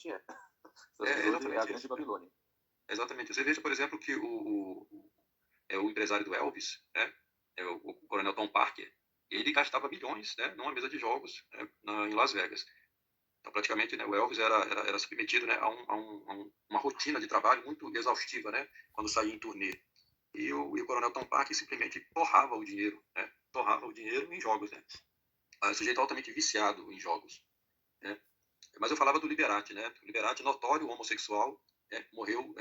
realmente é. É a exatamente grande isso. Babilônia. Exatamente. Você veja, por exemplo, que o empresário do Elvis, né, o Coronel Tom Parker, ele gastava milhões, né, numa mesa de jogos, né, em Las Vegas. Então, praticamente, né, o Elvis era submetido, né, uma rotina de trabalho muito exaustiva, né, quando saía em turnê. E o Coronel Tom Parker simplesmente torrava o dinheiro, né, torrava o dinheiro em jogos, né. O sujeito altamente viciado em jogos, né. Mas eu falava do Liberati, né, o Liberati, notório homossexual, né, morreu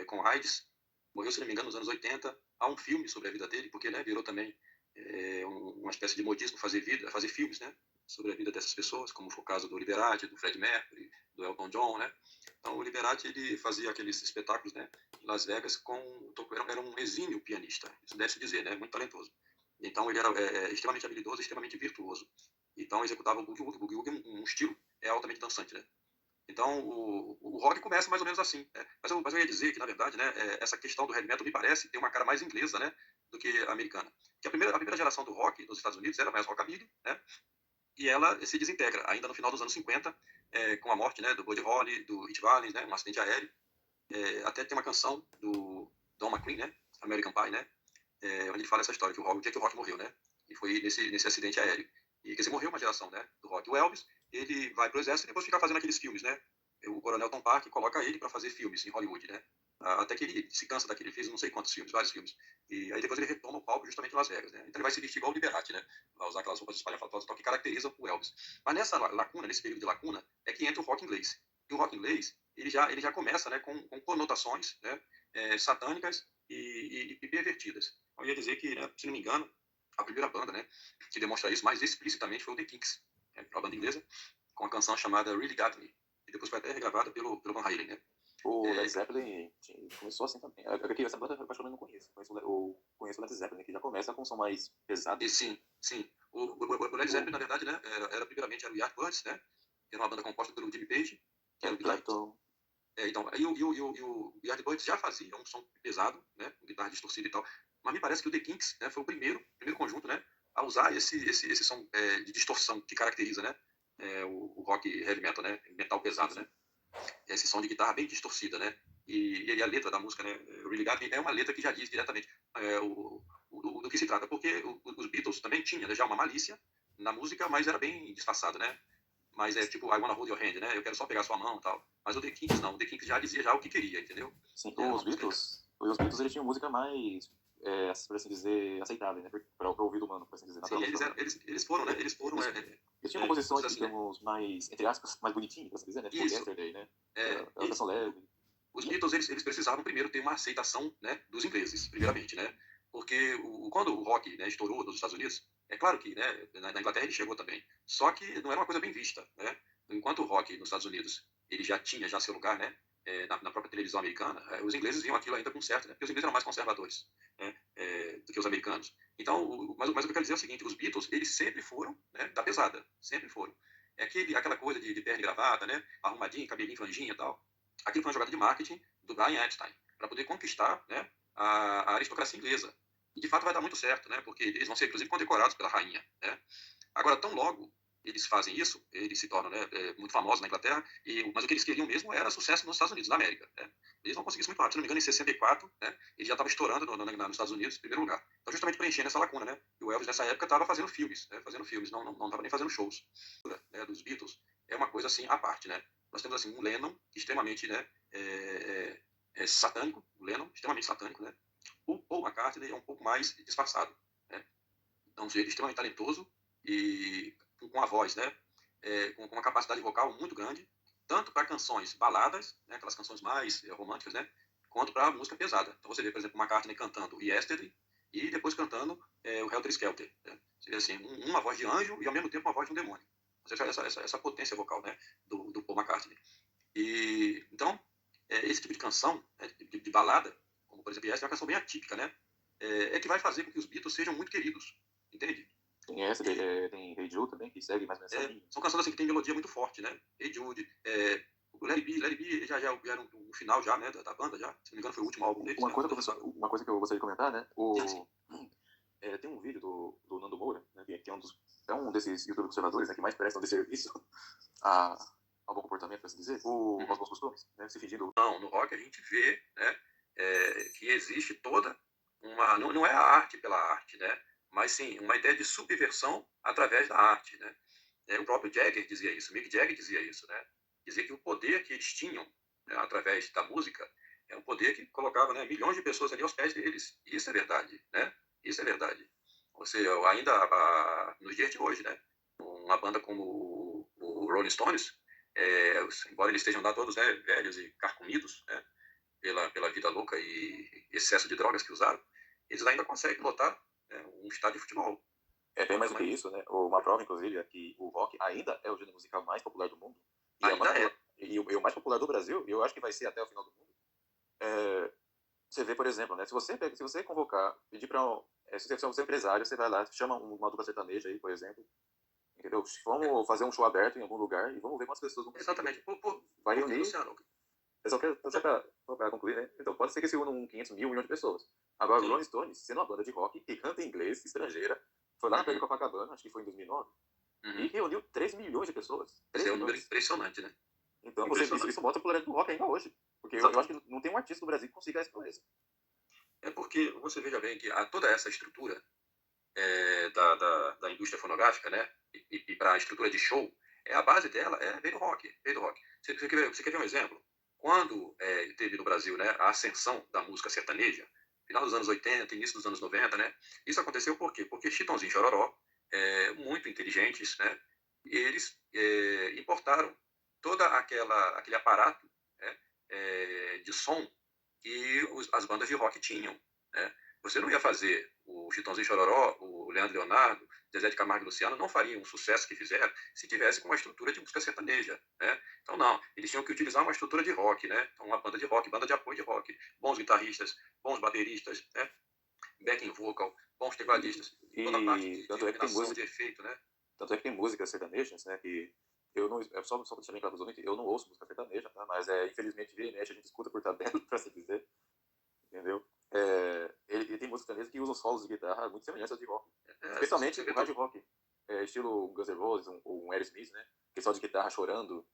com AIDS, morreu, se não me engano, nos anos 80. Há um filme sobre a vida dele, porque, né, virou também uma espécie de modismo fazer filmes, né, sobre a vida dessas pessoas, como foi o caso do Liberati, do Fred Mercury, do Elton John, né. Então, o Liberati, ele fazia aqueles espetáculos, né, em Las Vegas era um exímio pianista, isso deve-se dizer, né, muito talentoso. Então, ele era extremamente habilidoso, extremamente virtuoso. Então, executava o boogie-woogie. O boogie-woogie é um estilo altamente dançante, né. Então, o rock começa mais ou menos assim, né? Mas eu ia dizer que, na verdade, né, essa questão do heavy metal me parece ter uma cara mais inglesa, né, do que americana. Que a primeira geração do rock nos Estados Unidos era mais rockabilly, né, e ela se desintegra ainda no final dos anos 50, com a morte, né, do Buddy Holly, do Ritchie Valens, né, um acidente aéreo. Até tem uma canção do Don McLean, né, American Pie, né, onde ele fala essa história, que o dia que o rock morreu, né, e foi nesse acidente aéreo. E, quer dizer, morreu uma geração, né, do rock. O Elvis, ele vai pro exército e depois fica fazendo aqueles filmes, né. O Coronel Tom Parker coloca ele para fazer filmes em Hollywood, né. Até que ele se cansa daquele, ele fez não sei quantos filmes, vários filmes. E aí depois ele retoma o palco justamente em Las Vegas, né. Então ele vai se vestir igual o Liberati, né. Vai usar aquelas roupas espalhafatosas que caracterizam o Elvis. Mas nessa lacuna, nesse período de lacuna, é que entra o rock inglês. E o rock inglês, ele já começa, né, com conotações, né, satânicas e pervertidas. Eu ia dizer que, né, se não me engano, a primeira banda, né, que demonstra isso mais explicitamente foi o The Kinks, né, uma banda inglesa, com a canção chamada Really Got Me, e depois foi até regravada pelo Van Halen, né. O Led Zeppelin começou assim também. Essa banda eu particularmente não conheço. Conheço o Led Zeppelin, que já começa com um som mais pesado. E sim, sim. O Led Zeppelin, na verdade, né, primeiramente era o Yardbirds, né, que era uma banda composta pelo Jimmy Page, que era o guitarrista. Clapton. Então, o Yardbirds já fazia um som pesado, né, com guitarra distorcida e tal, mas me parece que o The Kinks, né, foi o primeiro conjunto, né, a usar esse som de distorção que caracteriza, né, o rock heavy metal, né, metal pesado, né, esse som de guitarra bem distorcida, né, e a letra da música, né, Really Got Me, é uma letra que já diz diretamente do que se trata, porque os Beatles também tinham, né, já uma malícia na música, mas era bem disfarçado, né, mas é tipo I wanna hold your hand, né, eu quero só pegar sua mão e tal, mas o The Kinks não, o The Kinks já dizia já o que queria, entendeu? Sim, Era os uma música Beatles eles tinham música mais, por assim dizer, aceitável, né? Para o ouvido humano, por assim dizer, sim, naturalmente falando. eles foram, né, Eles tinham composições, assim, né, digamos, mais, entre aspas, mais bonitinhas, por assim dizer, né? Tipo isso, Yesterday, né? é, Uma canção leve. os Beatles, eles precisavam primeiro ter uma aceitação, né, dos ingleses, primeiramente, né, porque quando o rock, né, estourou nos Estados Unidos, é claro que, né, na Inglaterra ele chegou também, só que não era uma coisa bem vista, né, enquanto o rock nos Estados Unidos ele já tinha já seu lugar, né, na própria televisão americana, os ingleses viam aquilo ainda com certo, né, porque os ingleses eram mais conservadores, né, do que os americanos. Então, mas o que eu quero dizer é o seguinte, os Beatles, eles sempre foram, né, da pesada, sempre foram. É aquela coisa de terno e gravata, né, arrumadinho, cabelinho, franjinha e tal. Aquilo foi uma jogada de marketing do Brian Epstein, para poder conquistar, né, a aristocracia inglesa. E de fato vai dar muito certo, né, porque eles vão ser, inclusive, condecorados pela rainha. Né? Agora, tão logo eles fazem isso, eles se tornam, né, muito famosos na Inglaterra, mas o que eles queriam mesmo era sucesso nos Estados Unidos, na América. Né? Eles vão conseguir isso muito rápido. Se não me engano, em 64, né, ele já estava estourando nos Estados Unidos, em primeiro lugar. Então, justamente preenchendo essa lacuna. Né? E o Elvis, nessa época, estava fazendo filmes, né, não estava nem fazendo shows. Né, dos Beatles é uma coisa assim à parte. Né? Nós temos assim um Lennon extremamente, né, satânico, o Lennon extremamente satânico. Né? O Paul McCartney é um pouco mais disfarçado. Né? É um sujeito extremamente talentoso e com a voz, né, com uma capacidade vocal muito grande, tanto para canções baladas, né, aquelas canções mais românticas, né, quanto para música pesada. Então você vê, por exemplo, o McCartney cantando Yesterday e depois cantando o Helter Skelter. Né? Você vê assim, uma voz de anjo e ao mesmo tempo uma voz de um demônio. Ou seja, essa potência vocal, né, do Paul McCartney. E, então, esse tipo de canção, né, de balada, como por exemplo essa, é uma canção bem atípica, né, é que vai fazer com que os Beatles sejam muito queridos, entende? Tem essa, tem Hey Jude também, que segue mais nessa linha. São canções assim que tem melodia muito forte, né? Hey Jude, o Let It Be já era um final já, né, da banda já, se não me engano foi o último álbum deles. Uma coisa que eu gostaria de comentar, né? Sim. Tem um vídeo do Nando Moura, né, que é um desses youtubers conservadores, né, que mais prestam de serviço ao bom comportamento, por assim dizer, aos bons costumes, né? Se fingindo. Não, no rock a gente vê, né, que existe toda uma... Não é a arte pela arte, né? Mas sim uma ideia de subversão através da arte, né? O próprio Jagger dizia isso, Mick Jagger dizia isso, né? Dizia que o poder que eles tinham, né, através da música é um poder que colocava, né, milhões de pessoas ali aos pés deles. Isso é verdade, né? Isso é verdade. Você ainda nos dias de hoje, né? Uma banda como o Rolling Stones, embora eles estejam lá todos, né, velhos e carcomidos, né, pela vida louca e excesso de drogas que usaram, eles ainda conseguem lotar, né, um estádio de futebol. É bem mais do que isso, né? Uma prova, inclusive, é que o rock ainda é o gênero musical mais popular do mundo. E é o mais Ainda popular, é. e o mais popular do Brasil, e eu acho que vai ser até o final do mundo. É, você vê, por exemplo, né? Se você convocar, pedir para se você é empresário, você vai lá, chama uma dupla sertaneja aí, por exemplo, entendeu? Vamos fazer um show aberto em algum lugar e vamos ver quantas pessoas vão conseguir. Exatamente. Vai Porque, reunir. Luciano, Só para concluir, né? Então pode ser que se unam 500 mil, 1 milhão de pessoas. Agora, o sim. Rolling Stones, sendo uma banda de rock que canta em inglês, estrangeira, foi lá na Praia de Copacabana, acho que foi em 2009, e reuniu 3 milhões de pessoas. 3 Esse é um número milhões. impressionante, né? Então Impressionante. isso mostra a popularidade do rock ainda hoje. Porque eu acho que não tem um artista do Brasil que consiga essa proeza. É porque você veja bem que toda essa estrutura da indústria fonográfica, né? E para a estrutura de show, a base dela veio do rock. Veio do rock. Você quer ver um exemplo? Quando teve no Brasil, né, a ascensão da música sertaneja, final dos anos 80, início dos anos 90, né? Isso aconteceu por quê? Porque Chitãozinho e Chororó, muito inteligentes, né? Eles importaram toda aquele aparato, né, de som que as bandas de rock tinham, né? Você não ia fazer o Chitãozinho e Chororó, o Leandro e Leonardo, Zezé de Camargo e Luciano não fariam o sucesso que fizeram se tivesse com uma estrutura de música sertaneja, né? Então não, eles tinham que utilizar uma estrutura de rock, né? Então uma banda de rock, banda de apoio de rock, bons guitarristas, bons bateristas, né? Backing vocal, bons tecladistas, toda a parte de Tanto é que tem iluminação, música, de efeito, né? tanto é que tem músicas sertanejas, né? Que eu não. Só pra deixar bem claro pros ouvintes, eu não ouço música sertaneja, tá? Mas infelizmente vira e mexe, a gente escuta por tabela, pra se dizer. Entendeu? Ele tem músicas sertanejas que usam solos de guitarra muito semelhantes aos de rock. Especialmente Você vê o hard rock. Estilo Guns N' Roses, um Aerosmith, né? Que é só de guitarra chorando,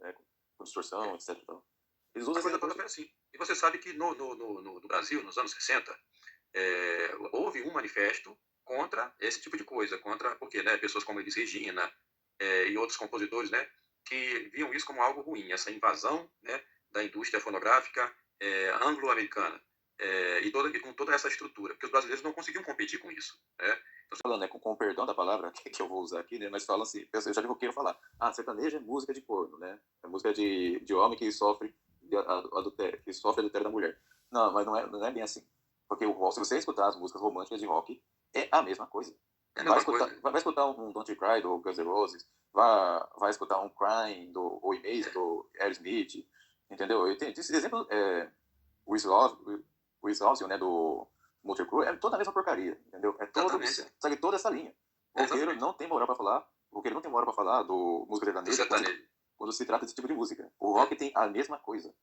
né? Com distorção, etc. Então, eles usam a esse coisa toda recurso. foi assim. E você sabe que no Brasil, nos anos 60, houve um manifesto contra esse tipo de coisa, porque, né, pessoas como Elis Regina e outros compositores, né, que viam isso como algo ruim, essa invasão, né, da indústria fonográfica anglo-americana e com toda essa estrutura, porque os brasileiros não conseguiam competir com isso, né? Falando, né, com o perdão da palavra que eu vou usar aqui, né, mas falam assim, eu já vi roqueiro falar, sertanejo é música de corno, né, é música de homem que sofre adultério, que sofre adultério da mulher. Não, mas não é bem assim, porque se você escutar as músicas românticas de rock, é a mesma coisa. É a mesma coisa. Vai escutar um Don't You Cry do Guns N' Roses, vai escutar um Crying do o Imagine do Aerosmith, entendeu? Eu tenho esse exemplo, o Slow, né, do Motley Crue, é toda a mesma porcaria, entendeu? Segue toda essa linha. O roqueiro não tem moral pra falar, do música sertaneja quando se trata desse tipo de música. O rock tem a mesma coisa.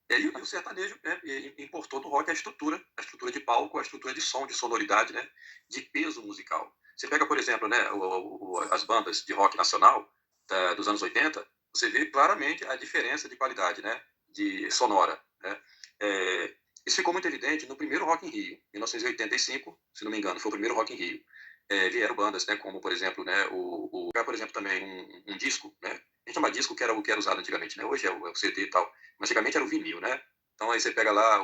E o sertanejo, né, importou do rock a estrutura de palco, a estrutura de som, de sonoridade, né, de peso musical. Você pega, por exemplo, né, as bandas de rock nacional dos anos 80, você vê claramente a diferença de qualidade, né, de sonora, né? Isso ficou muito evidente no primeiro Rock in Rio, 1985, se não me engano, foi o primeiro Rock in Rio. Vieram bandas, né, como, por exemplo, né, por exemplo, também um disco, né? A gente chama disco que era o que era usado antigamente, né? Hoje é o CD e tal. Mas antigamente era o vinil, né? Então aí você pega lá,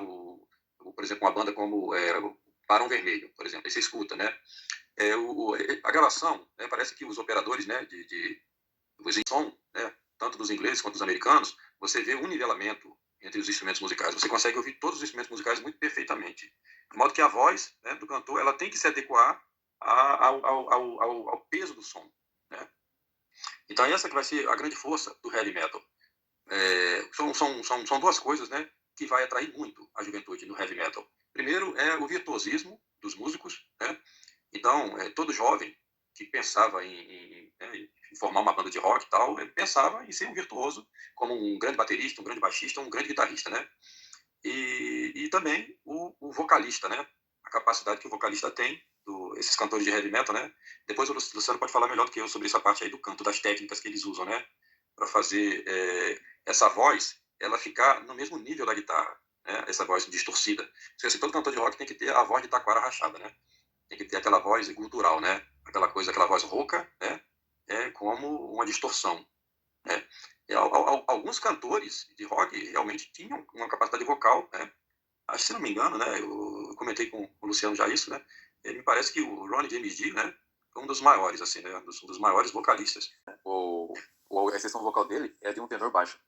por exemplo, uma banda como o Barão Vermelho, por exemplo, aí você escuta, né? A gravação, né, parece que os operadores, né, de som, né, tanto dos ingleses quanto dos americanos, você vê um nivelamento entre os instrumentos musicais. Você consegue ouvir todos os instrumentos musicais muito perfeitamente. De modo que a voz, né, do cantor ela tem que se adequar ao peso do som, né? Então essa que vai ser a grande força do heavy metal. São duas coisas, né, que vai atrair muito a juventude no heavy metal. Primeiro é o virtuosismo dos músicos, né? Então, todo jovem que pensava em formar uma banda de rock e tal, pensava em ser um virtuoso, como um grande baterista, um grande baixista, um grande guitarrista, né? E também o vocalista, né? A capacidade que o vocalista tem, esses cantores de heavy metal, né? Depois o Luciano pode falar melhor do que eu sobre essa parte aí do canto, das técnicas que eles usam, né? fazer essa voz ela ficar no mesmo nível da guitarra, né? Essa voz distorcida. Porque, assim, todo cantor de rock tem que ter a voz de taquara rachada, né? Tem que ter aquela voz gutural, né? Aquela voz rouca, né? Como uma distorção, né? Alguns cantores de rock realmente tinham uma capacidade vocal, né? Acho que, se não me engano, né? Eu comentei com o Luciano já isso, né? Me parece que o Ronnie James Dio, né? Foi um dos maiores, assim, né? Um dos maiores vocalistas. A exceção vocal dele é de um tenor baixo.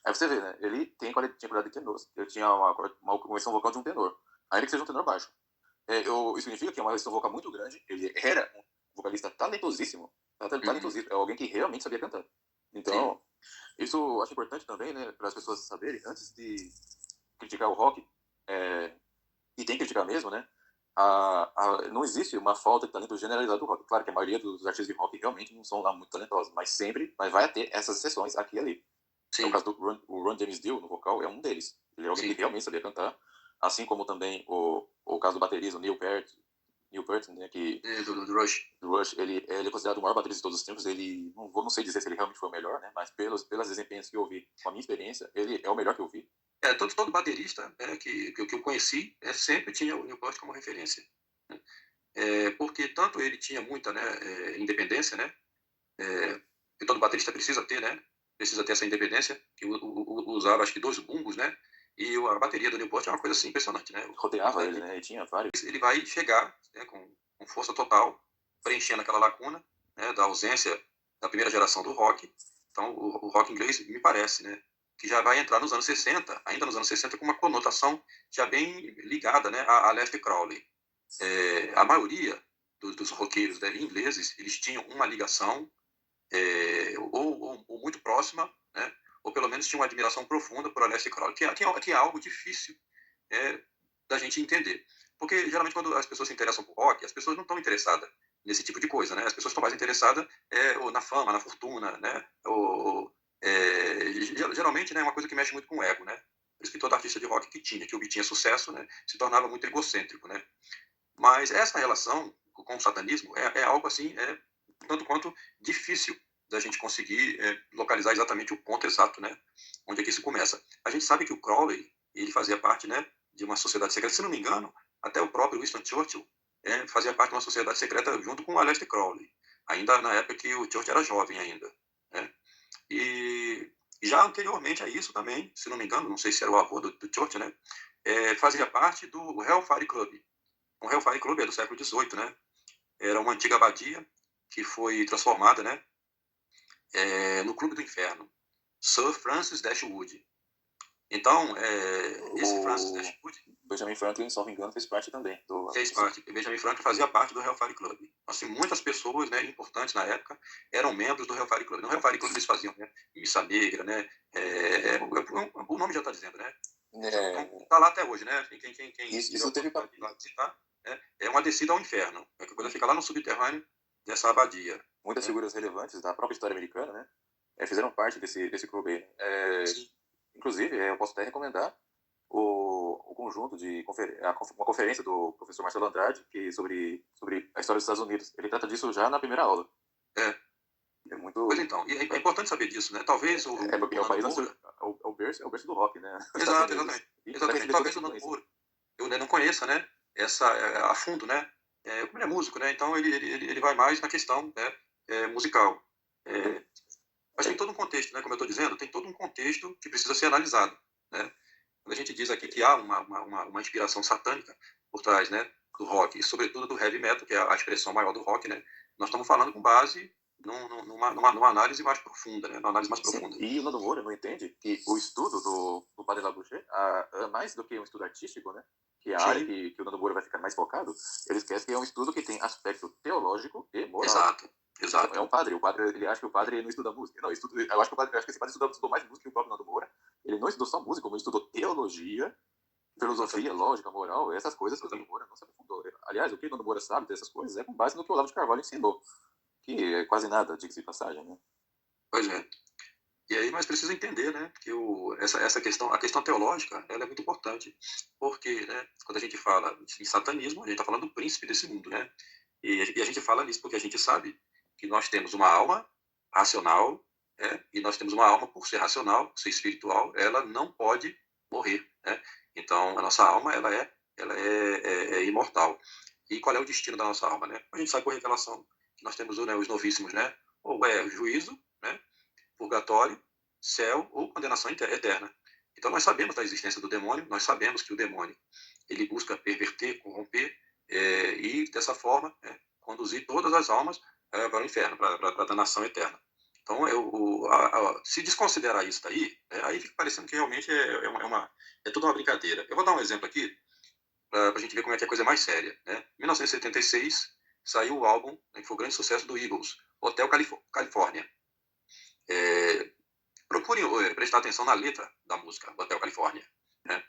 Aí você vê, né? Ele tinha qualidade de tenor. Ele tinha uma exceção vocal de um tenor. Ainda que seja um tenor baixo. Isso significa que é uma exceção vocal muito grande. Ele era um vocalista talentosíssimo. Talentosíssimo. É alguém que realmente sabia cantar. Então, Sim. isso eu acho importante também, né? Para as pessoas saberem, antes de criticar o rock, e tem que criticar mesmo, né? Não existe uma falta de talento generalizado do rock. Claro que a maioria dos artistas de rock realmente não são lá muito talentosos, mas vai ter essas exceções aqui e ali. É o Sim, caso do Ron James Dio, no vocal, é um deles. Ele é alguém que sim. realmente sabia cantar, assim como também o caso do baterista, o Neil Peart, né, Do Rush. do Rush, ele é considerado o maior baterista de todos os tempos. Ele, não sei dizer se ele realmente foi o melhor, né, mas pelas desempenhos que eu vi, com a minha experiência, ele é o melhor que eu vi. Todo baterista que eu conheci sempre tinha o Neil Peart como referência, né? Porque tanto ele tinha muita, né, independência, né? Que todo baterista precisa ter, né? Precisa ter essa independência, que usava acho que 2 bumbos, né? E a bateria do Neil Peart é uma coisa assim impressionante, né? Rodeava ele, né, ele tinha vários. Ele vai chegar, né, com força total, preenchendo aquela lacuna, né, da ausência da primeira geração do rock. Então, o rock inglês, me parece, né, que já vai entrar nos anos 60, ainda nos anos 60, com uma conotação já bem ligada, né, a Aleister Crowley. A maioria dos roqueiros, né, ingleses, eles tinham uma ligação ou muito próxima, né, ou pelo menos tinham uma admiração profunda por Aleister Crowley, que é algo difícil é, da gente entender. Porque, geralmente, quando as pessoas se interessam por rock, as pessoas não estão interessadas nesse tipo de coisa, né? As pessoas estão mais interessadas ou na fama, na fortuna, né? Geralmente, né, é uma coisa que mexe muito com o ego, né? Por isso que todo artista de rock que obtinha sucesso, né, se tornava muito egocêntrico, né? Mas essa relação com o satanismo é algo assim, tanto quanto difícil da gente conseguir localizar exatamente o ponto exato, né, onde é que isso começa. A gente sabe que o Crowley, ele fazia parte, né, de uma sociedade secreta, se não me engano, até o próprio Winston Churchill fazia parte de uma sociedade secreta junto com o Aleister Crowley, ainda na época que o Churchill era jovem ainda, né? E já anteriormente a isso também, se não me engano, não sei se era o avô do Churchill, né, fazia parte do Hellfire Club. O Hellfire Club é do século XVIII, né? Era uma antiga abadia que foi transformada, né, no Clube do Inferno. Sir Francis Dashwood. Então, esse Francis O Dashwood Benjamin Franklin, se não me engano, fez parte também fez parte, Benjamin Franklin fazia parte do Hellfire Club. Assim, muitas pessoas, né, importantes na época eram membros do Hellfire Club. No Hellfire Club eles faziam, né, missa negra, né, o nome já está dizendo, né? Então, tá lá até hoje, né? Quem tiver a isso teve oportunidade de ir lá visitar, né, é uma descida ao inferno. A coisa fica lá no subterrâneo dessa abadia. muitas Né? figuras relevantes da própria história americana, né, fizeram parte desse clube aí. Inclusive, eu posso até recomendar o conjunto uma conferência do professor Marcelo Andrade sobre a história dos Estados Unidos. Ele trata disso já na primeira aula. É. É muito. Pois então, e é importante saber disso, né? Talvez porque é o país Moura... é o berço do rock, né? Exato, exatamente. Talvez o Nando Moura eu não conheça, né? A fundo, né? Como ele é músico, né? Então ele vai mais na questão, né, musical. Mas tem todo um contexto, né? Como eu estou dizendo, tem todo um contexto que precisa ser analisado, né? Quando a gente diz aqui que há uma inspiração satânica por trás, né, do rock, e sobretudo do heavy metal, que é a expressão maior do rock, né, nós estamos falando com base numa análise mais profunda, né, numa análise mais Sim, profunda. e o Nando Moura não entende que o estudo do Padre Laboucher, mais do que um estudo artístico, né, que é a área que o Nando Moura vai ficar mais focado, ele esquece que é um estudo que tem aspecto teológico e moral. Exato. É um padre. O padre, ele acha que o padre não estuda música. Não, eu acho que esse padre estudou mais música que o próprio Nando Moura. Ele não estudou só música, como ele estudou teologia, filosofia, lógica, moral, essas coisas que o Nando Moura não se aprofundou. Aliás, o que o Nando Moura sabe dessas coisas é com base no que o Olavo de Carvalho ensinou, que é quase nada, diga-se de passagem, né? Pois é. E aí nós precisamos entender, né, que essa questão, a questão teológica, ela é muito importante, porque, né, quando a gente fala em satanismo, a gente está falando do príncipe desse mundo, né, e a gente fala nisso porque a gente sabe que nós temos uma alma racional, e nós temos uma alma, por ser racional, por ser espiritual, ela não pode morrer, né? Então, a nossa alma, ela é imortal. E qual é o destino da nossa alma, né? A gente sabe por revelação que nós temos, né, os novíssimos, né? Ou é o juízo, né? Purgatório, céu ou condenação eterna. Então, nós sabemos da existência do demônio, nós sabemos que o demônio ele busca perverter, corromper, e, dessa forma, conduzir todas as almas para o inferno, para a danação eterna. Então, se desconsiderar isso daí, aí fica parecendo que realmente é toda uma brincadeira. Eu vou dar um exemplo aqui, para a gente ver como é que é a coisa mais séria. Né? Em 1976, saiu o álbum, né, que foi o grande sucesso do Eagles, Hotel California. Procurem prestar atenção na letra da música, Hotel California. Né?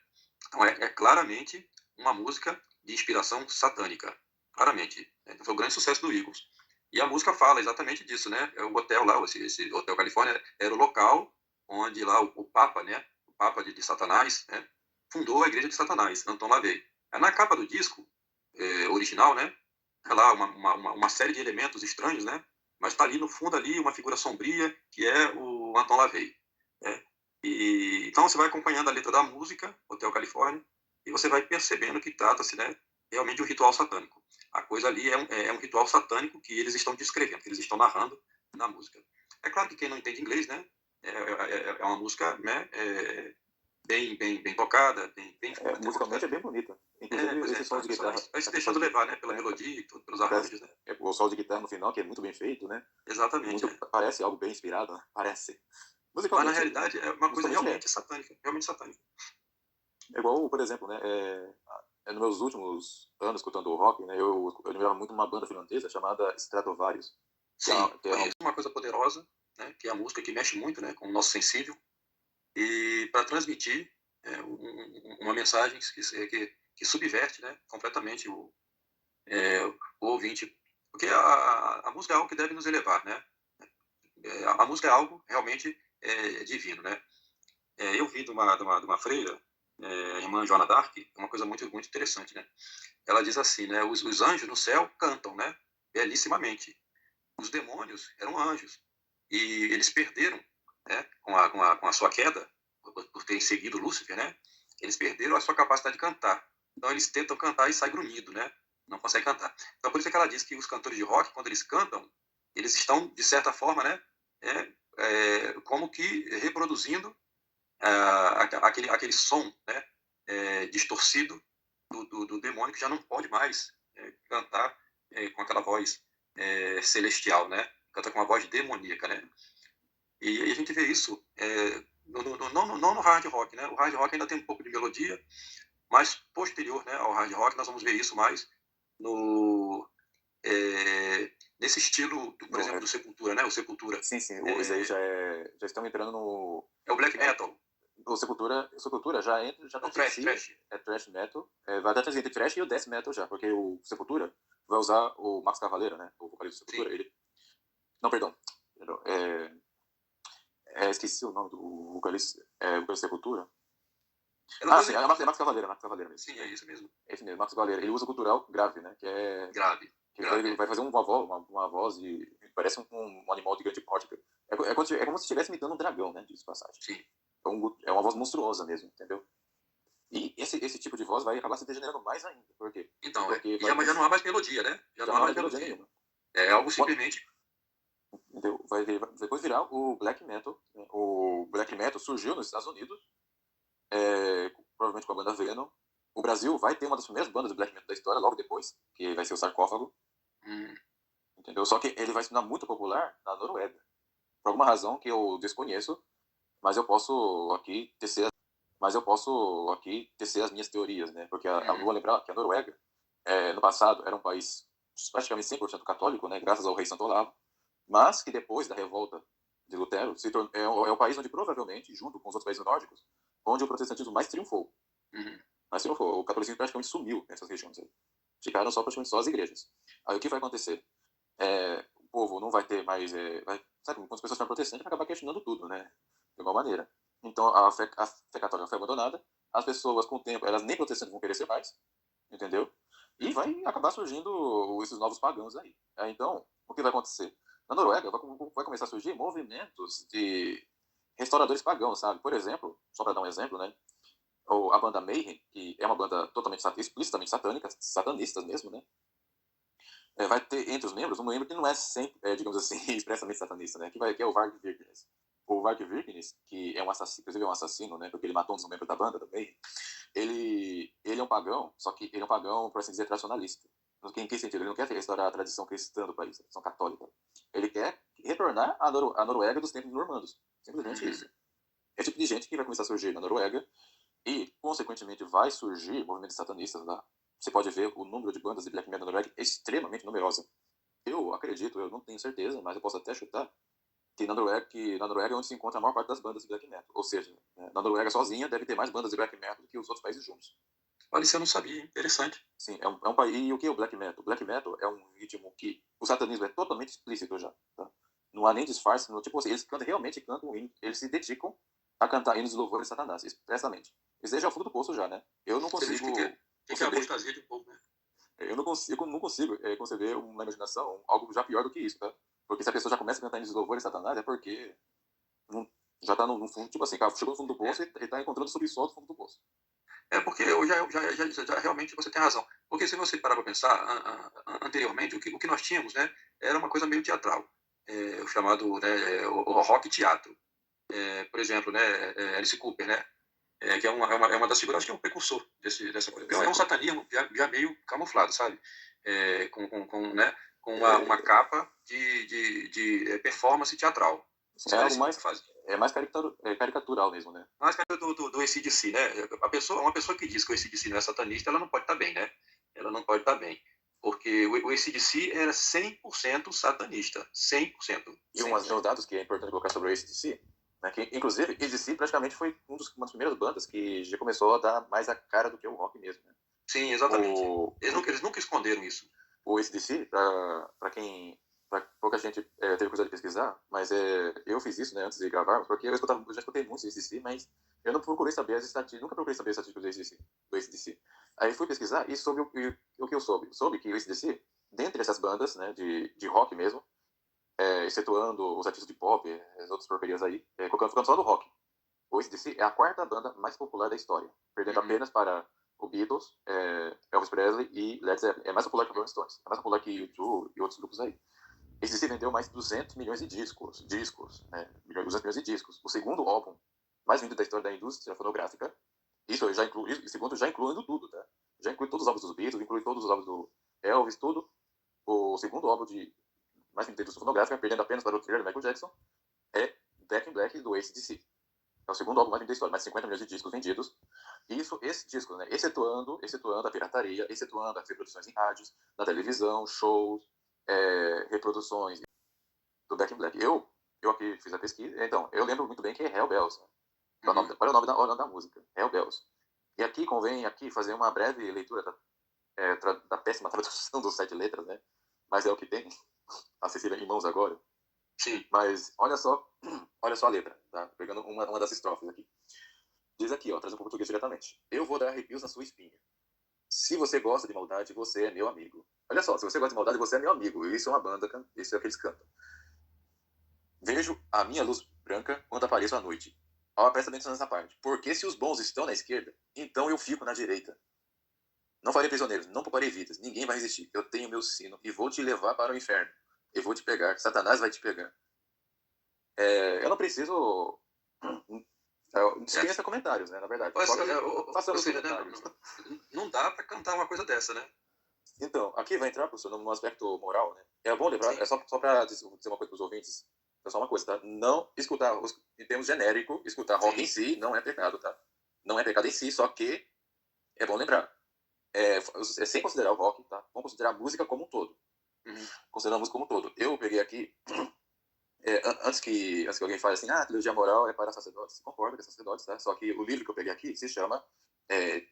Então, é claramente uma música de inspiração satânica. Claramente. Né? Foi o grande sucesso do Eagles. E a música fala exatamente disso, né? O hotel lá, esse Hotel Califórnia, era o local onde lá o Papa, né? O Papa de Satanás, né? Fundou a Igreja de Satanás, Anton LaVey. Na capa do disco original, né? É lá uma série de elementos estranhos, né? Mas está ali no fundo ali uma figura sombria que é o Anton LaVey. Né? Então você vai acompanhando a letra da música, Hotel Califórnia, e você vai percebendo que trata-se, né, realmente de um ritual satânico. A coisa ali é um ritual satânico que eles estão descrevendo, que eles estão narrando na música. É claro que quem não entende inglês, né, é uma música, né, bem tocada, bem forte. Musicalmente é bem bonita. Inclusive, esse som de guitarra. Vai se deixando levar, né, pela melodia e tudo, pelos arranjos, né? O solo de guitarra no final, que é muito bem feito, né? Exatamente. Parece algo bem inspirado, né? Parece. Mas na realidade é uma coisa realmente satânica. Realmente satânica. É igual, por exemplo, né? Nos meus últimos anos escutando rock, né? Eu lembrava muito de uma banda finlandesa chamada Stratovarius. Sim, que é uma coisa poderosa, né? Que é a música que mexe muito, né? Com o nosso sensível. E para transmitir uma mensagem que subverte, né? Completamente o ouvinte. Porque a música é algo que deve nos elevar, né? A música é algo realmente divino, né? Eu vi de uma freira, a irmã Joana d'Arc, uma coisa muito, muito interessante, né? Ela diz assim, né? Os anjos no céu cantam, né? Belíssimamente. Os demônios eram anjos. E eles perderam, né? Com a sua queda, por terem seguido Lúcifer, né? Eles perderam a sua capacidade de cantar. Então eles tentam cantar e sai grunhido, né? Não conseguem cantar. Então por isso que ela diz que os cantores de rock, quando eles cantam, eles estão, de certa forma, né? Como que reproduzindo aquele som, né, distorcido do demônio que já não pode mais cantar com aquela voz celestial, né? Canta com uma voz demoníaca, né? E a gente vê isso não no hard rock, né? O hard rock ainda tem um pouco de melodia, mas posterior, né, ao hard rock nós vamos ver isso mais no nesse estilo, por exemplo, do Sepultura, né? O Sepultura. Sim, isso aí já estão entrando no... É o black metal. O Sepultura já tá Thrash. É thrash metal. Vai dar entre thrash e o death metal já, porque o Sepultura vai usar o Max Cavaleira, né? O vocalista do Sepultura. Ele... Não, perdão. Esqueci o nome do vocalista do Sepultura. Sim, é Max Cavaleira mesmo. Sim, é isso mesmo. É esse mesmo, Max Cavaleira. Ele usa o gutural grave, né? Que é... Grave. Ele vai fazer uma voz de... Parece um animal de grande porte. É como se estivesse imitando um dragão, né? Diz passagem. Sim. É uma voz monstruosa mesmo, entendeu? E esse tipo de voz vai acabar se degenerando mais ainda. Por quê? Então, mas já não há mais melodia, né? Já não há mais melodia nenhuma. É algo simplesmente... Entendeu? Vai depois virar o black metal. Né? O black metal surgiu nos Estados Unidos, provavelmente com a banda Venom. O Brasil vai ter uma das primeiras bandas de black metal da história, logo depois, que vai ser o Sarcófago. Entendeu? Só que ele vai se tornar muito popular na Noruega. Por alguma razão que eu desconheço, mas eu posso aqui tecer as minhas teorias, né? Porque eu vou lembrar que a Noruega, no passado, era um país praticamente 100% católico, né? Graças ao rei Santo Olavo, mas que depois da revolta de Lutero é o país onde provavelmente, junto com os outros países nórdicos, onde o protestantismo mais triunfou. O catolicismo praticamente sumiu nessas regiões aí. Ficaram praticamente só as igrejas. Aí o que vai acontecer? O povo não vai ter mais... sabe, quando as pessoas estão protestantes, vai acabar questionando tudo, né? De igual maneira. Então, a fé católica foi abandonada, as pessoas, com o tempo, elas nem protestantes vão querer ser mais, entendeu? E vai acabar surgindo esses novos pagãos aí. Então, o que vai acontecer? Na Noruega vai começar a surgir movimentos de restauradores pagãos, sabe? Por exemplo, só para dar um exemplo, né? Ou a banda Mayhem, que é uma banda totalmente explicitamente satânica, satanistas mesmo, né? Vai ter entre os membros um membro que não é sempre, digamos assim, expressamente satanista, né? Que é o Varg Vikernes. O Varg Vikernes, que é um assassino, inclusive é um assassino, né? Porque ele matou um dos membros da banda também. Ele é um pagão, só que ele é um pagão, por assim dizer, tradicionalista. Em que sentido? Ele não quer restaurar a tradição cristã do país, a tradição católica. Ele quer retornar à Noruega dos tempos normandos. Simplesmente isso. É o tipo de gente que vai começar a surgir na Noruega e, consequentemente, vai surgir movimentos satanistas lá. Você pode ver o número de bandas de black metal na Noruega é extremamente numerosa. Eu acredito, eu não tenho certeza, mas eu posso até chutar que na Noruega é onde se encontra a maior parte das bandas de black metal. Ou seja, né, na Noruega sozinha deve ter mais bandas de black metal do que os outros países juntos. Olha, isso eu não sabia, interessante. Sim, é um país. E o que é o black metal? O black metal é um ritmo que o satanismo é totalmente explícito já. Tá? Não há nem disfarce. Não, tipo assim, eles realmente cantam hino, eles se dedicam a cantar hinos de louvor a Satanás, expressamente. Isso aí já é o fundo do poço já, né? Eu não Você diz consigo que é a conceber, apostasia de um povo, né? eu não consigo conceber uma imaginação, algo já pior do que isso, tá? Porque se a pessoa já começa a cantar hinos de louvor a Satanás, é porque não, já tá no fundo, tipo assim, cara, chegou no fundo do poço e tá encontrando o subsolo do fundo do poço. É porque eu já realmente você tem razão. Porque se você parar para pensar, anteriormente, o que nós tínhamos, né, era uma coisa meio teatral. O chamado, né, o rock teatro. Por exemplo, né, Alice Cooper, né, que é uma das figuras, acho que é um precursor dessa coisa. É um satanismo já meio camuflado, sabe? Né, com uma capa de performance teatral. É Isso que a algo Alice mais, Cooper fazia. mais caricatural mesmo, né? Mas cara do AC/DC, né? Uma pessoa que diz que o AC/DC não é satanista, ela não pode estar bem, né? Ela não pode estar bem. Porque o AC/DC era 100% satanista. 100%. E uns dados que é importante colocar sobre o AC/DC, né, que inclusive AC/DC praticamente foi uma das primeiras bandas que já começou a dar mais a cara do que o rock mesmo. Né? Sim, exatamente. O, Eles nunca esconderam isso. o AC/DC, para pouca gente teve curiosidade de pesquisar, mas eu fiz isso, né, antes de gravarmos, porque eu já escutei muito AC/DC, mas eu não procurei saber as estatísticas, nunca procurei saber as estatísticas do AC/DC. Aí fui pesquisar e soube o que eu soube. Soube que o AC/DC, dentre essas bandas, né, de rock mesmo, excetuando os artistas de pop, as outras porcarias aí, ficando só do rock. O AC/DC é a quarta banda mais popular da história, perdendo apenas para o Beatles, Elvis Presley e Led Zeppelin. É mais popular que o Rolling Stones, é mais popular que U2 e outros grupos aí. AC/DC vendeu mais de 200 milhões de discos, né? 200 milhões de discos. O segundo álbum mais vendido da história da indústria fonográfica, isso já inclui, segundo já incluindo tudo, tá? Já inclui todos os álbuns dos Beatles, inclui todos os álbuns do Elvis, tudo. O segundo álbum mais vendido da indústria fonográfica, perdendo apenas para o Thriller de Michael Jackson, é Back in Black do AC/DC. É o segundo álbum mais vendido da história, mais de 50 milhões de discos vendidos. Esse disco, né, excetuando a pirataria, excetuando as reproduções em rádios, na televisão, shows, reproduções do Back in Black. Eu aqui fiz a pesquisa, então, eu lembro muito bem que é Hell Bells. Né? Qual é o nome da música? Hell Bells. E aqui convém fazer uma breve leitura da péssima tradução dos 7 letras, né? Mas é o que tem, acessível em mãos agora. Sim. Mas olha só a letra, tá? Pegando uma das estrofes aqui. Diz aqui, ó, trazendo para o português diretamente. Eu vou dar arrepios na sua espinha. Se você gosta de maldade, você é meu amigo. Olha só, se você gosta de maldade, você é meu amigo. Isso é uma banda, isso é o que eles cantam. Vejo a minha luz branca quando apareço à noite. Ó, presta atenção nessa parte. Porque se os bons estão na esquerda, então eu fico na direita. Não farei prisioneiros, não pouparei vidas. Ninguém vai resistir. Eu tenho meu sino e vou te levar para o inferno. Eu vou te pegar. Satanás vai te pegar. Eu não preciso dispensa comentários, né, na verdade. Faça os comentários. Não dá para cantar uma coisa dessa, né? Então, aqui vai entrar, professor, no aspecto moral, né? É bom lembrar, só para dizer uma coisa para os ouvintes, é só uma coisa, tá? Não escutar, em termos genéricos, escutar rock em si não é pecado, tá? Não é pecado em si, só que é bom lembrar. Sem considerar o rock, tá? Vamos considerar a música como um todo. Considerando a música como um todo. Eu peguei aqui, antes que alguém fale assim, teologia moral é para sacerdotes. Concordo que é sacerdotes, tá? Só que o livro que eu peguei aqui se chama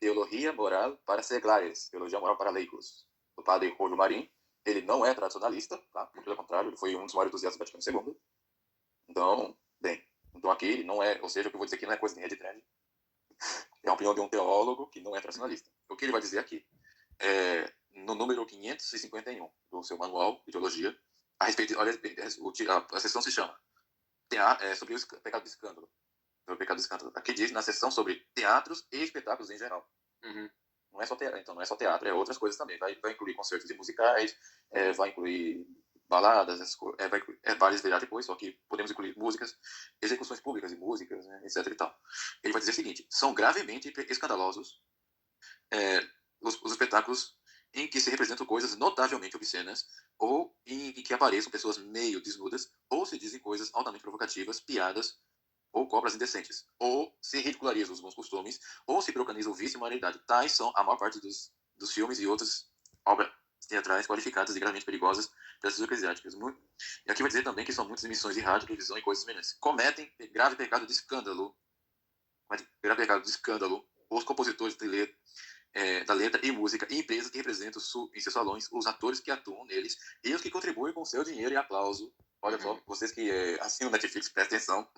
Teologia Moral para Seglares, Teologia Moral para Leigos, do padre Rôlio Marim. Ele não é tradicionalista, tá? Pelo contrário, ele foi um dos maiores entusiastas do Vaticano II. Então, então aqui não é, ou seja, o que eu vou dizer aqui não é coisa de rede trend. É a opinião de um teólogo que não é tradicionalista. O que ele vai dizer aqui? No número 551 do seu manual de teologia, a respeito, olha, a sessão se chama sobre o pecado do escândalo. Sobre o pecado do escândalo. Aqui diz na sessão sobre teatros e espetáculos em geral. Uhum. Não é só teatro, então não é só teatro, é outras coisas também. Vai incluir concertos e musicais, vai incluir baladas, vai incluir, bailes virá depois, só que podemos incluir músicas, execuções públicas e músicas, né, etc. E tal. Ele vai dizer o seguinte: são gravemente escandalosos os espetáculos em que se representam coisas notavelmente obscenas, ou em que apareçam pessoas meio desnudas, ou se dizem coisas altamente provocativas, piadas ou cobras indecentes, ou se ridicularizam os bons costumes, ou se proclamiza o vício e moralidade. Tais são a maior parte dos filmes e outras obras teatrais qualificadas e gravemente perigosas para as eclesiásticas. E aqui vai dizer também que são muitas emissões de rádio, televisão e coisas semelhantes. Cometem grave pecado de escândalo, os compositores da letra e música e empresas que representam em seus salões, os atores que atuam neles e os que contribuem com seu dinheiro e aplauso. Olha só, vocês que assinam Netflix, prestem atenção.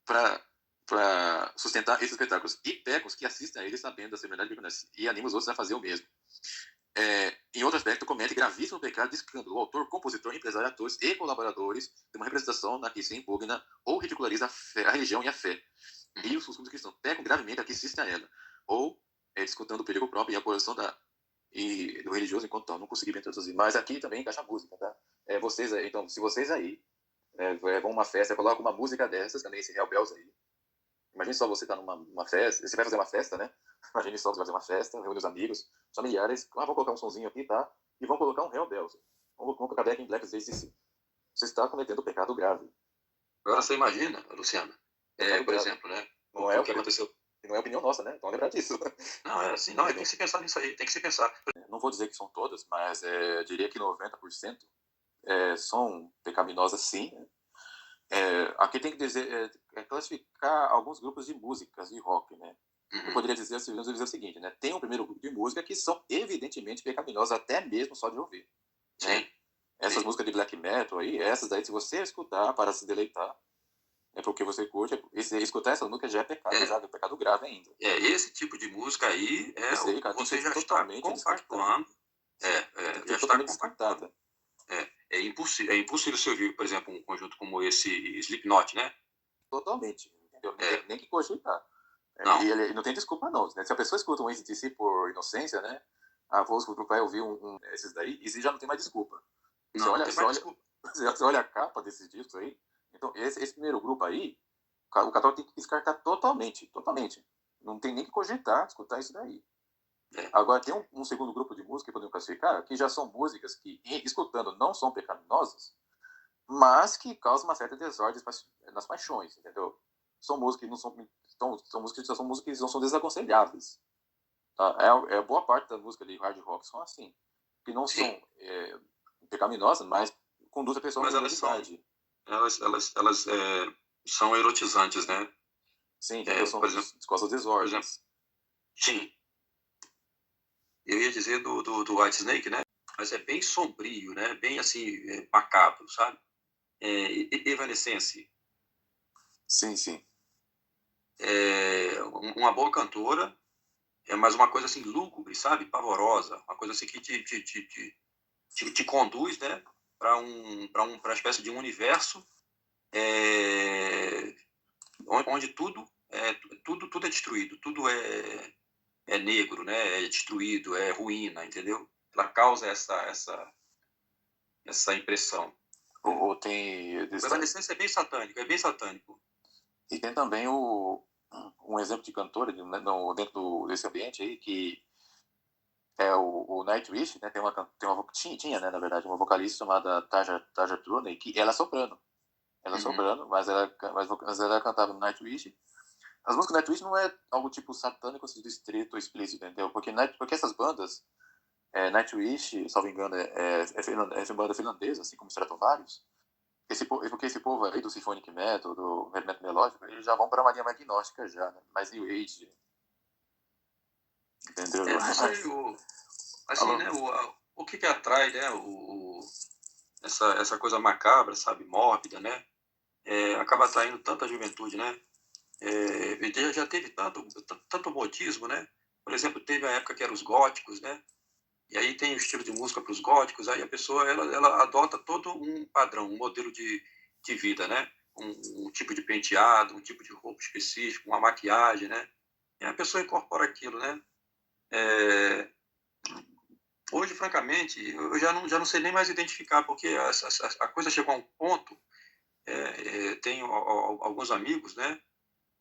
Para sustentar esses espetáculos. E pecam os que assistem a eles sabendo da semelhança e anima os outros a fazer o mesmo. Em outro aspecto, comete gravíssimo pecado de escândalo. O autor, compositor, empresário, atores e colaboradores de uma representação na que se impugna ou ridiculariza a religião e a fé. E os costumes cristãos pecam gravemente a que assistem a ela. Ou discutindo o perigo próprio e a posição do religioso enquanto tal. Não consegui bem traduzir. Mas aqui também encaixa a música, tá? Então, se vocês aí vão uma festa, coloca uma música dessas, também esse Real Bells aí. Imagine só você tá numa festa, você vai fazer uma festa, né? Imagine só você vai fazer uma festa, reúne os amigos, familiares, vamos colocar um sonzinho aqui, tá? E vamos colocar um Real Bells. Vamos colocar Back in Black às vezes. Você está cometendo um pecado grave. Agora você imagina, Luciano, por grave. Exemplo, né? Não é o que aconteceu. Não é opinião nossa, né? Então lembrar disso. Não, é assim, não, tem que se pensar nisso aí, tem que se pensar. Não vou dizer que são todas, mas diria que 90% são pecaminosas sim, né? Aqui tem que dizer, classificar alguns grupos de músicas de rock, né? Eu poderia dizer o seguinte, né? Tem um primeiro grupo de música que são evidentemente pecaminosas, até mesmo só de ouvir. Né? Essas músicas de black metal aí, essas daí, se você escutar para se deleitar, é porque você curte, escutar essa música já é pecado, já é pecado grave ainda. Esse tipo de música aí, aí, cara, você já está compactuando. Já está compactuando. É impossível você ouvir, por exemplo, um conjunto como esse Slipknot, né? Totalmente, entendeu? Não tem nem que cogitar. Não. E ele não tem desculpa não, né? Se a pessoa escuta um AC/DC por inocência, né? Vai ouvir esses daí, e já não tem mais desculpa. Você olha a capa desses discos aí, então esse primeiro grupo aí, o católico tem que descartar totalmente. Não tem nem que cogitar escutar isso daí. Agora, tem um segundo grupo de música que podemos classificar, que já são músicas que, escutando, não são pecaminosas, mas que causam uma certa desordem nas paixões, entendeu? São músicas que não são músicas que não são desaconselháveis. Tá? Boa parte da música de hard rock são assim, que não são pecaminosas, mas conduz a pessoa à moralidade. Elas são erotizantes, né? Sim, são causam desordens. Sim. Eu ia dizer do White Snake, né? Mas é bem sombrio, né? Bem assim, macabro, sabe? Evanescence. Sim. Uma boa cantora, mas uma coisa assim lúgubre, sabe? Pavorosa, uma coisa assim que te conduz, né? Para uma espécie de um universo onde tudo é destruído, tudo é negro, né? É destruído, é ruína, entendeu? Ela causa essa impressão. Ou tem... O Evanescence é bem satânico. E tem também um exemplo de cantora dentro desse ambiente aí, que é o Nightwish, né? Tinha, né, na verdade, uma vocalista chamada Tarja Turoney, que ela é soprano. Ela é soprano, mas ela cantava no Nightwish. As músicas do Nightwish não é algo tipo satânico, assim, estrito ou explícito, entendeu? Porque essas bandas, Nightwish, salvo engano, é banda finlandesa, assim como Stratovarius. Porque esse povo aí do Symphonic Metal, do Heavy Metal melódico, eles já vão para uma linha mais agnóstica já, né? Mais New Age. Entendeu? Né? O que atrai, né? Essa coisa macabra, sabe? Mórbida, né? Acaba atraindo tanta juventude, né? Já teve tanto modismo, né? Por exemplo, teve a época que eram os góticos, né? E aí tem o estilo de música para os góticos, aí a pessoa ela adota todo um padrão, um modelo de vida, né? Um tipo de penteado, um tipo de roupa específico, uma maquiagem, né? E a pessoa incorpora aquilo, né? É, hoje, francamente, eu já não sei nem mais identificar, porque a coisa chegou a um ponto, tenho alguns amigos, né,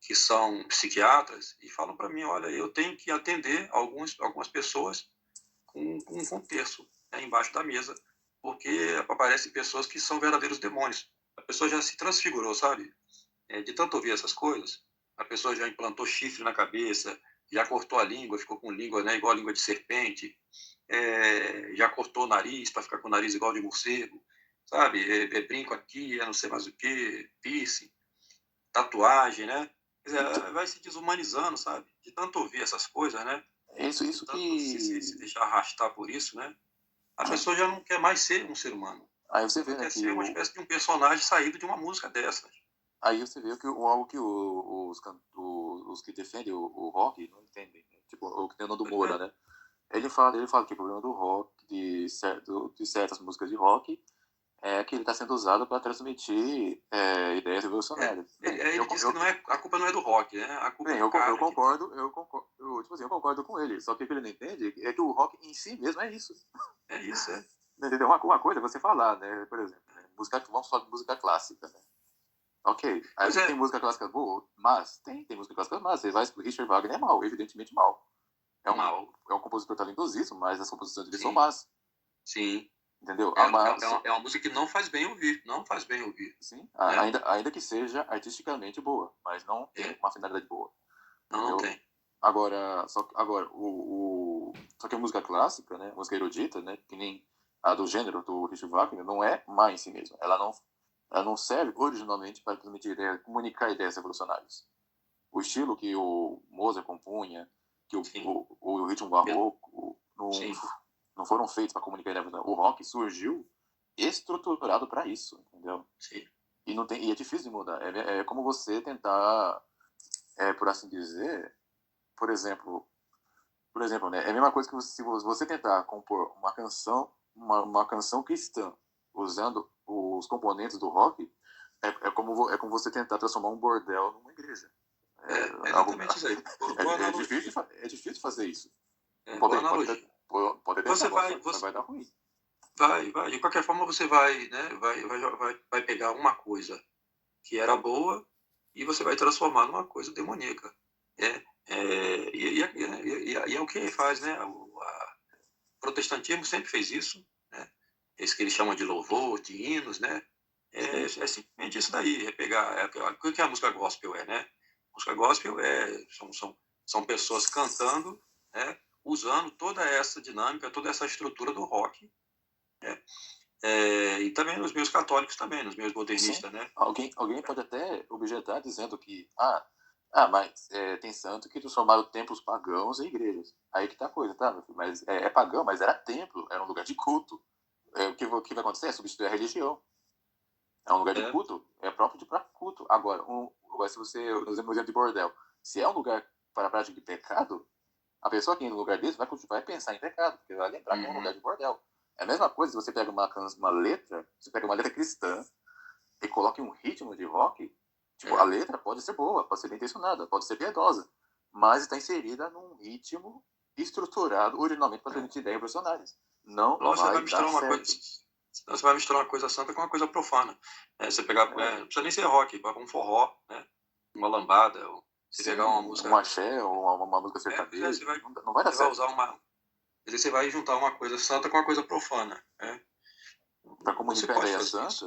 que são psiquiatras e falam para mim, olha, eu tenho que atender algumas pessoas com um terço, né, embaixo da mesa, porque aparecem pessoas que são verdadeiros demônios. A pessoa já se transfigurou, sabe? De tanto ouvir essas coisas, a pessoa já implantou chifre na cabeça, já cortou a língua, ficou com língua, né, igual a língua de serpente, já cortou o nariz para ficar com o nariz igual de morcego, sabe? Brinco aqui, não sei mais o que, piercing, tatuagem, né? Quer Então, dizer, vai se desumanizando, sabe? De tanto ouvir essas coisas, né? De isso tanto se que. deixar arrastar por isso, né? A pessoa já não quer mais ser um ser humano. Aí você Ela vê, né, quer que ser uma o. espécie de um personagem saído de uma música dessas. Aí você vê que algo que os que defendem o rock não entendem. Né? Tipo, o que tem o Nando Pois Moura, é, né? Ele fala que o problema do rock, de certas músicas de rock, é que ele está sendo usado para transmitir ideias revolucionárias. ele disse que não é, a culpa não é do rock, né? A culpa é Bem, do eu cara que tem. concordo, tipo assim, eu concordo com ele. Só que o que ele não entende é que o rock em si mesmo é isso. É isso, é. Entendeu? Uma coisa é você falar, né? Por exemplo, né? Vamos falar de música clássica, né? Ok, Pois aí é, tem música clássica boa, mas tem música clássica mas você vai pro Richard Wagner é mal, evidentemente mal. mal. É um compositor talentosíssimo, mas as composições dele são Sim, más, sim. entendeu? É uma música que não faz bem ouvir. Não faz bem ouvir. Sim, Né? ainda que seja artisticamente boa, mas não tem É, uma finalidade boa, não entendeu? tem. Agora só que a música clássica, né, música erudita, né, que nem a do gênero do Richard Wagner, não é má em si mesma. Ela não serve originalmente para transmitir ideias, comunicar ideias revolucionárias. O estilo que o Mozart compunha, que Sim, o ritmo barroco sim, não foram feitos para comunicar ideias revolucionárias. O rock surgiu estruturado para isso, entendeu? sim. E é difícil de mudar. É como você tentar, por assim dizer, por exemplo, né, é a mesma coisa que se você tentar compor uma canção cristã usando os componentes do rock, é como você tentar transformar um bordel numa igreja. É Algo, exatamente isso aí. Boa analogia. é difícil fazer isso. Boa analogia. Pode tentar, Você vai, mas você vai dar ruim. vai. De qualquer forma, você vai, né? Vai pegar uma coisa que era boa e você vai transformar numa coisa demoníaca. E é o que faz, né? O protestantismo sempre fez isso, né? Esse que eles chamam de louvor, de hinos, né? Sim. É simplesmente isso daí, é pegar. O que a música gospel é, né? Música gospel são pessoas cantando, né? Usando toda essa dinâmica, toda essa estrutura do rock, né? E também nos meios católicos também, nos meios Sim. modernistas, né? Alguém pode até objetar dizendo que, mas tem santo que transformaram templos pagãos em igrejas. Aí que tá a coisa, tá? Meu filho? Mas é pagão, mas era templo, era um lugar de culto. O que vai acontecer é substituir a religião. É um lugar de É, culto, é próprio de para culto. Agora, se você, no exemplo de bordel, se é um lugar para a prática de pecado, a pessoa que entra no lugar desse vai pensar em pecado, porque vai lembrar que é um lugar uhum, de bordel. É a mesma coisa se você pega uma letra, você pega uma letra cristã e coloca um ritmo de rock, tipo, a é. letra pode ser boa, pode ser bem intencionada, pode ser piedosa, mas está inserida num ritmo estruturado originalmente para É. transmitir ideias revolucionárias. Não Lógico, você vai vai dar misturar uma coisa. certo. Você vai misturar uma coisa santa com uma coisa profana. Você pegar, É, não precisa nem ser rock, pode um forró, né? Uma lambada, ou você pegar uma sim, um música. axé ou uma música Pois é, sertaneja, você vai, não vai dar você vai certo. usar uma. Quer dizer, você vai juntar uma coisa santa com uma coisa profana. Né? Para Você comunicar pode ideias fazer isso.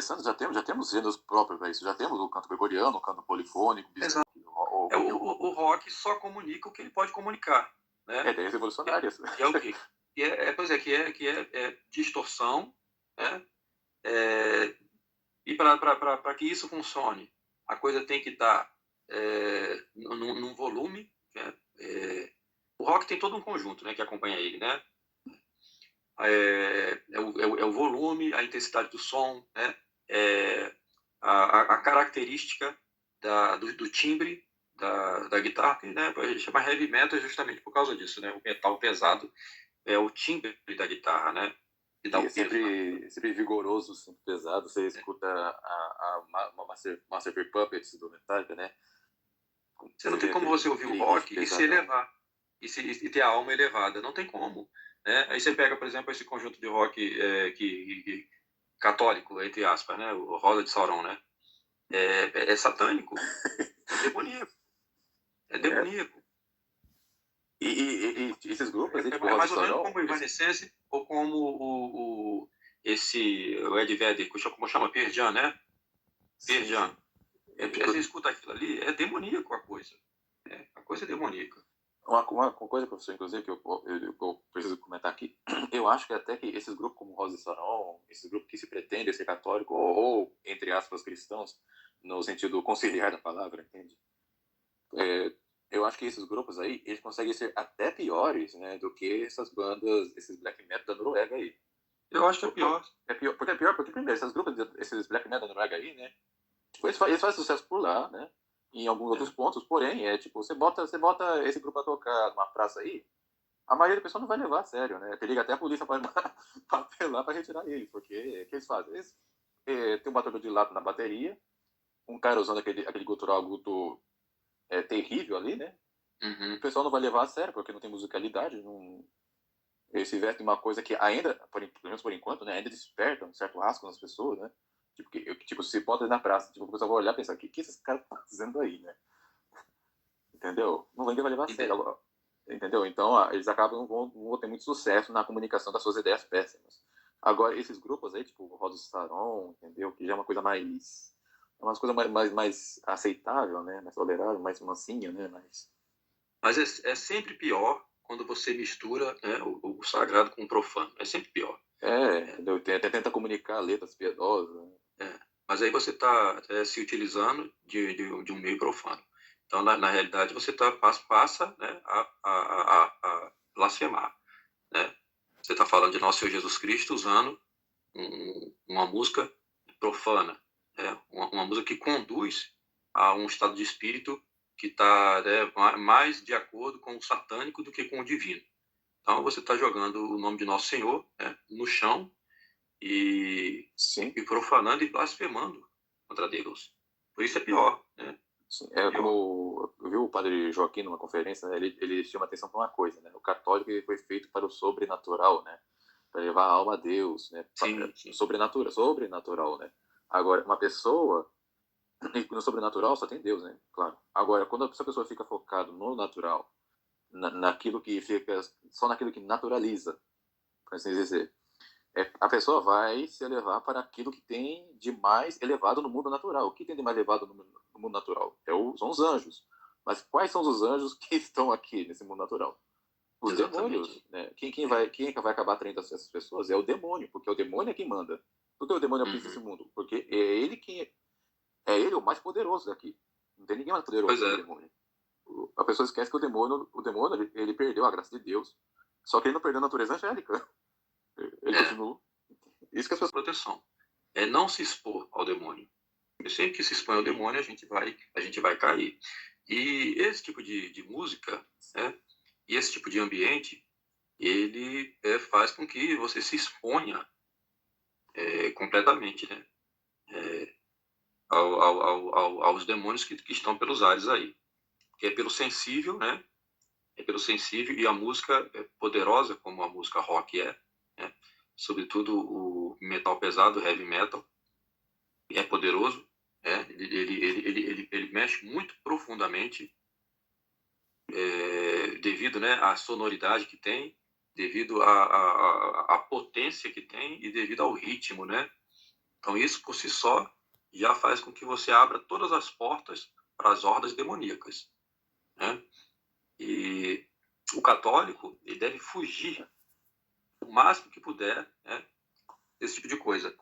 santas, já temos gêneros próprios para isso. Já temos o canto gregoriano, o canto polifônico, Exato. O rock só comunica o que ele pode comunicar. Né? ideias Que, é, revolucionárias. que é o quê? Pois é, que é distorção, né? É, e para que isso funcione, a coisa tem que estar num volume. Né? O rock tem todo um conjunto, né, que acompanha ele, né? É o volume, a intensidade do som, né? É, a característica do timbre da guitarra, que, né, a gente chama heavy metal justamente por causa disso, né? O metal pesado é o timbre da guitarra, né? Que dá E é o peso. sempre vigoroso, sempre pesado. Você escuta Master Puppets do Metallica, né? Você não Você tem vê como você ouvir o aquele riff rock e se pesadão. elevar, e ter a alma elevada. Não tem como. Né? Aí você pega, por exemplo, esse conjunto de rock católico, entre aspas, né? O Rosa de Sauron, né? É satânico, é demoníaco. É É. demoníaco. E esses grupos aí, É tipo Rosa mais de ou menos Sauron, como o Evanescence ou como o Ed Vedder, como chama? Pearl Jam, né? Pearl sim, Jam. sim. Você escuta aquilo ali, é demoníaco a coisa. A coisa é demoníaca. Uma coisa, professor, inclusive, que eu preciso comentar aqui, eu acho que até que esses grupos como Rosa de Saron, esses grupos que se pretendem ser católicos, entre aspas, cristãos, no sentido conciliar da palavra, entende? É, eu acho que esses grupos aí, eles conseguem ser até piores, né, do que essas bandas, esses black metal da Noruega aí. Eu acho que é pior. Porque primeiro, esses black metal da Noruega aí, né, tipo, eles fazem sucesso por lá, né? Em alguns outros É. pontos, porém, tipo, você bota esse grupo pra tocar numa praça aí, a maioria da pessoa não vai levar a sério, né? Te liga até a polícia pra apelar pra retirar eles, porque o que eles fazem? Eles tem um batedor de lata na bateria, um cara usando aquele gutural agudo terrível ali, né? O Uhum. pessoal não vai levar a sério, porque não tem musicalidade, não. Eles se vestem uma coisa que ainda, pelo menos por enquanto, né, ainda desperta um certo asco nas pessoas, né? Tipo, se bota na praça, tipo, o pessoal vai olhar e pensar, o que esses caras estão fazendo aí, né? Entendeu? Ninguém vai levar a sério. Agora, entendeu? Então, eles acabam não vão ter muito sucesso na comunicação das suas ideias péssimas. Agora, esses grupos aí, tipo o Rosa Saron, entendeu? Que já é uma coisa mais. É uma coisa mais aceitável, né? Mais tolerável, mais mansinha, né? Mais. Mas é sempre pior quando você mistura, né, o sagrado com o profano. É sempre pior. É, Entendeu? Até tenta comunicar letras piedosas, né? Mas aí você está se utilizando de um meio profano. Então, na realidade, você passa, né, a blasfemar. Né? Você está falando de Nosso Senhor Jesus Cristo usando uma música profana, né? Uma música que conduz a um estado de espírito que está, né, mais de acordo com o satânico do que com o divino. Então você está jogando o nome de Nosso Senhor, né, no chão e, Sim. e profanando e blasfemando contra Deus. Por isso é pior, né? Sim, É pior. como eu vi o padre Joaquim numa conferência, né, ele chama atenção para uma coisa, né? O católico ele foi feito para o sobrenatural, né? Para levar a alma a Deus, né? Sim, sim. Sobrenatural, né? Agora, uma pessoa e no sobrenatural só tem Deus, né? Claro. Agora, quando essa pessoa fica focado no natural, naquilo que fica só naquilo que naturaliza, por assim dizer, a pessoa vai se elevar para aquilo que tem de mais elevado no mundo natural. O que tem de mais elevado no mundo natural? São os anjos. Mas quais são os anjos que estão aqui nesse mundo natural? Os demônios. Exatamente. Né? Quem vai acabar atraindo essas pessoas é o demônio, porque o demônio é quem manda. Por que o demônio é o príncipe Uhum. desse mundo? Porque é ele o mais poderoso daqui. Não tem ninguém mais poderoso Pois do que o é. demônio. A pessoa esquece que o demônio ele perdeu a graça de Deus, só que ele não perdeu a natureza angélica. Ele É. continua. Isso que as pessoas. Proteção. É não se expor ao demônio. Porque sempre que se expõe ao demônio, a gente vai cair. E esse tipo de música, né, e esse tipo de ambiente, ele faz com que você se exponha completamente, né, aos demônios que estão pelos ares aí. Que é pelo sensível, né? É pelo sensível e a música é poderosa, como a música rock né? Sobretudo o metal pesado, o heavy metal, é poderoso, né? Ele mexe muito profundamente devido, né, à sonoridade que tem, devido à potência que tem e devido ao ritmo, né? Então isso por si só já faz com que você abra todas as portas para as hordas demoníacas, né? E o católico ele deve fugir o máximo que puder, né, desse tipo de coisa.